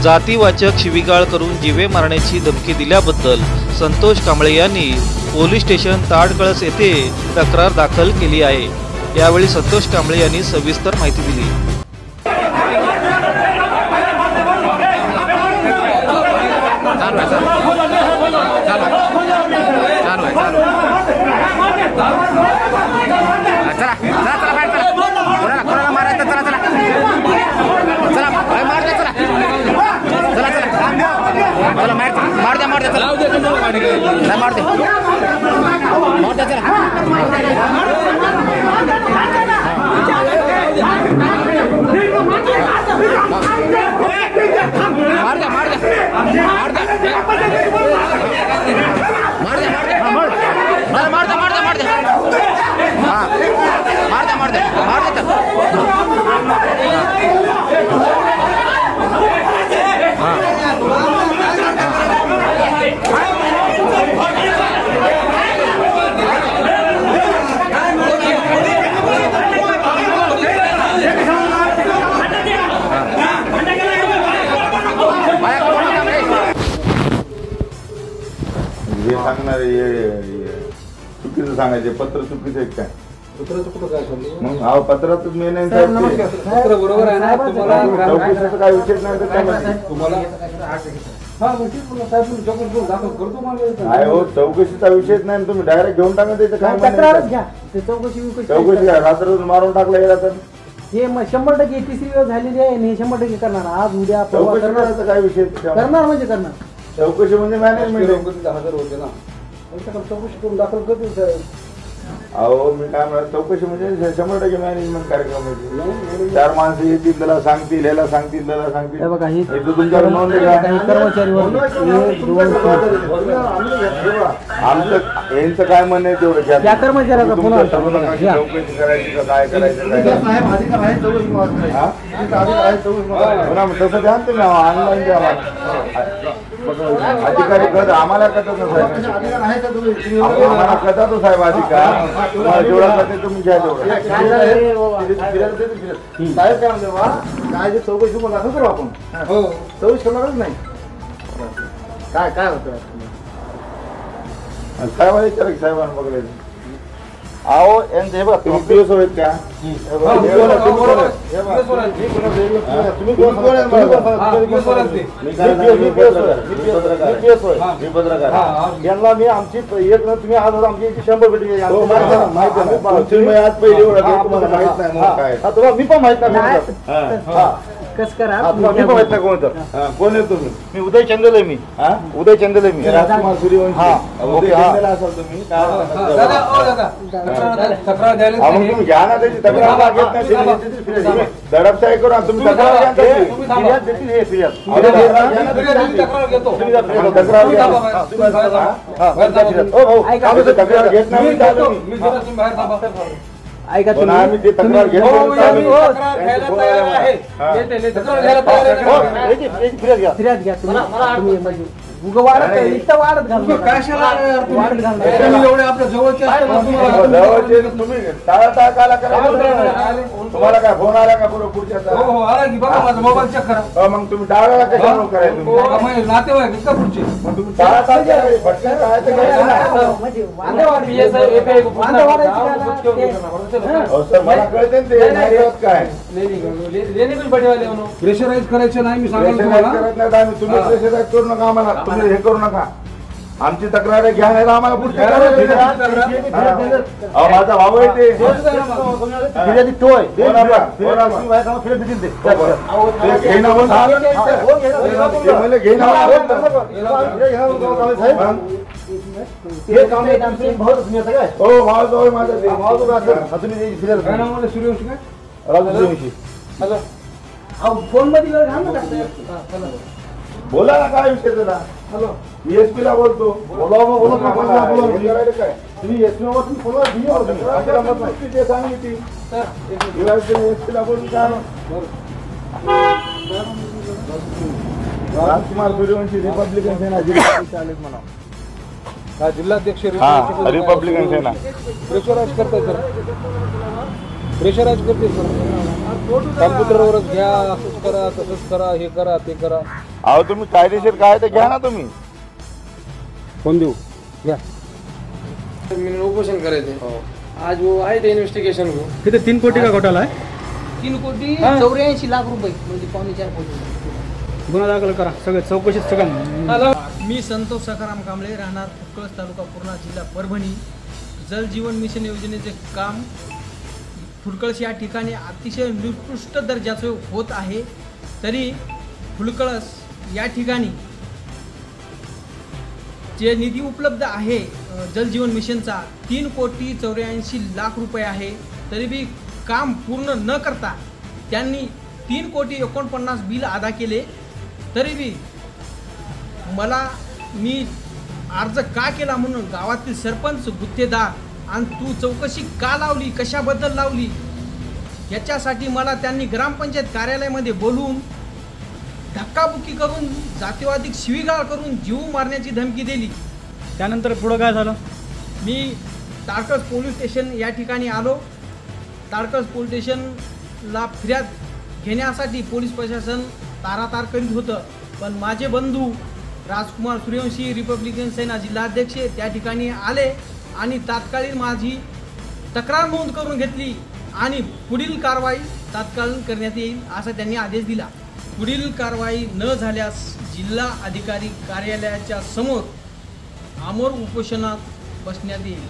जातीवाचक शिवीगाळ करून जीवे मारण्याची धमकी दिल्याबद्दल संतोष कांबळे यांनी पोलीस स्टेशन ताडकळस येथे तक्रार दाखल केली आहे। यावेळी संतोष कांबळे यांनी सविस्तर माहिती दिली। चुकीचं सांगायचे पत्र चुकीचं आहे काय? मग पत्रात मेन आहे पत्र बरोबर आहे ना? तुम्हाला काय विषय नाही तर तुम्हाला चौकशीचा विषयच नाही, तुम्ही डायरेक्ट घेऊन टाका त्याचं काय चौकशी काय रात्र मारून टाकला गेला तर हे 100% तिसरी वेळ झालेली आहे आणि 100% करणार आज उद्या चौकशी काय विषय करणार म्हणजे करणार चौकशी म्हणजे मॅनेजमेंट हजर होते ना चौकशी करून दाखल करतो। अहो मी काय म्हणतो चौकशी म्हणजे 100% मॅनेजमेंट कार्यक्रम आहे। 4 माणसं येतील त्याला सांगतील ह्याला सांगतील त्याला सांगतील बघा हे तुमच्याकडे नोंद आहे कर्मचारी आमचं यांचं काय म्हणणं आहे तेवढं त्या कर्मचाऱ्याचा पुन्हा चौकशी करायची का काय करायचं तसं द्या तुम्ही ऑनलाईन द्या अधिकारी कळत आम्हाला कळत आम्हाला कळतो साहेब अधिकार जेवढा कळते तुम्ही घ्या तेवढं साहेब काय म्हणते काय जे चौकशी दाखल करू आपण चौकशी करणारच नाही काय काय होतं साहेबांना विचारा की साहेबांना बघायचं अहो यांचं हे बघा तुम्ही दिवस आहेत का यांना मी आमची एक ना तुम्ही आज आमची 100 भेटी आज पहिली तुम्हाला माहित नाही तुम्हाला मी पण माहित नाही कस करा मी पण माहित नाही कोण आहे तुम्ही? मी उदय चंदेले मी उदय चंदेले मी राजकुमार सूर्यवंशी असाल तुम्ही तुम्ही घ्या ना त्याची तक्रार घेत नाही दडपशाही करू तुम्ही तक्रार तक्रार घेत नाही ऐका आम्ही ते तक्रार घेत फिर्याद घ्या तुम्ही वाढत तुम्ही तुम्हाला काय फोन आला का पुढच्या मोबाईल चेक करा मग तुम्ही टाळायला कशा करायचं नातेवाईक का पुढचे तुम्ही सर मला कळते काय प्रेशराईज करायचं नाही मी सांगतो तुम्हाला तुम्ही प्रेशराईज करू नका आम्हाला तुम्ही हे करू नका आमची तक्रार घ्या नाही आम्हाला पुढची माझा भाऊ आहे ते फोन मध्ये बोला ना काय विषय त्याला हॅलो ESP ला बोलतो बोला काय तुम्ही ESP वर सांगितली ESP ला बोलून काय राजकुमार सूर्यवंशी रिपब्लिकन सेना म्हणा जिल्हाध्यक्ष रिपब्लिकन सेना प्रेशराईज करताय सर प्रेशराईज करते सर कॉम्प्युटरवरच घ्या असंच करा तसंच करा हे करा ते करा अहो तुम्ही कायदेशीर काय ते घ्या ना तुम्ही. फोन देऊ घ्या. मी उपोषण करायचे आज वो आहे ते इन्व्हेस्टिगेशन को तिथे 3 कोटी का घोटाळा आहे. 3,84,00,000 रुपये म्हणजे 4.5 कोटी. गुन्हा दाखल करा. सगळे चौकशीत सगळं. मी संतोष सखाराम कांबळे, राहणार फुटकळस तालुका पूर्णा, जिल्हा परभणी. जल जीवन मिशन योजनेचे काम फुटकळस या ठिकाणी अतिशय निकृष्ट दर्जाचे होत आहे. तरी फुटकळस या ठिकाणी जे निधी उपलब्ध आहे जल जीवन मिशनचा 3,84,00,000 रुपये आहे. तरी बी काम पूर्ण न करता त्यांनी 3,49,00,000 बिल अदा केले. तरी बी मी अर्ज का केला म्हणून गावातील सरपंच, गुत्तेदार आणि तू चौकशी का लावली, कशाबद्दल लावली याच्यासाठी मला त्यांनी ग्रामपंचायत कार्यालयामध्ये बोलवून धक्काबुक्की करून, जातीवादी शिवीगाळ करून जीव मारण्याची धमकी दिली. त्यानंतर पुढं काय झालं? मी ताडकळस पोलीस स्टेशन या ठिकाणी आलो. ताडकळस पोलीस स्टेशनला फिर्याद घेण्यासाठी पोलीस प्रशासन तारातार करीत होतं. पण माझे बंधू राजकुमार सूर्यवंशी, रिपब्लिकन सेना जिल्हाध्यक्ष त्या ठिकाणी आले आणि तात्कालीन माझी तक्रार नोंद करून घेतली आणि पुढील कारवाई तात्काळ करण्यात येईल असा त्यांनी आदेश दिला. पुढील कारवाई न झाल्यास जिल्हा अधिकारी कार्यालयाच्या समोर आमरण उपोषणात बसण्यात येईल.